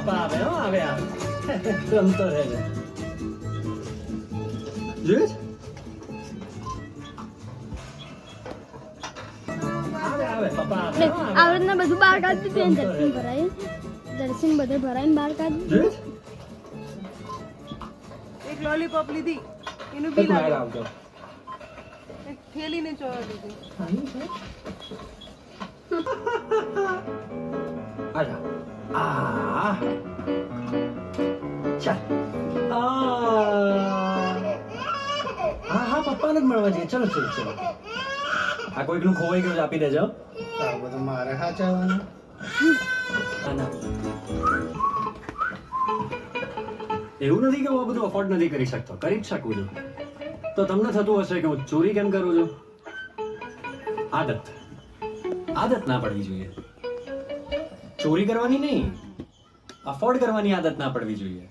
પપ્પા આવે હો આવે રમતો રહેજે જોયું છે? આવે પપ્પા આવે હો, આવે. આવડતને બધું બહાર કાઢી દીધું દર્શન ભરાય દર્શન બધે ભરાઈને બહાર કાઢી જોયું છે? એક લોલીપોપ લીધી એનું તો બિલ તું બહાર આવ્યું આવજો એક થેલીને ચોર દીધી આજા આ ચાલ હા પપ્પાને જ મળવા જઈએ ચલો ચલો ચલો આ કોઈકનું ખોવાઈ ગયું છે, આપી દેજો આ બધું મારે સાચવવાનું. એવું નથી કે હું આ બધું અફોર્ડ નથી કરી શકતો, કરી જ શકું છું. તો તમને થતું હશે કે હું ચોરી કેમ કરું છું? આદત ના પડવી જોઈએ. ચોરી કરવાની નહીં, અફોર્ડ કરવાની આદત ના પડવી જોઈએ.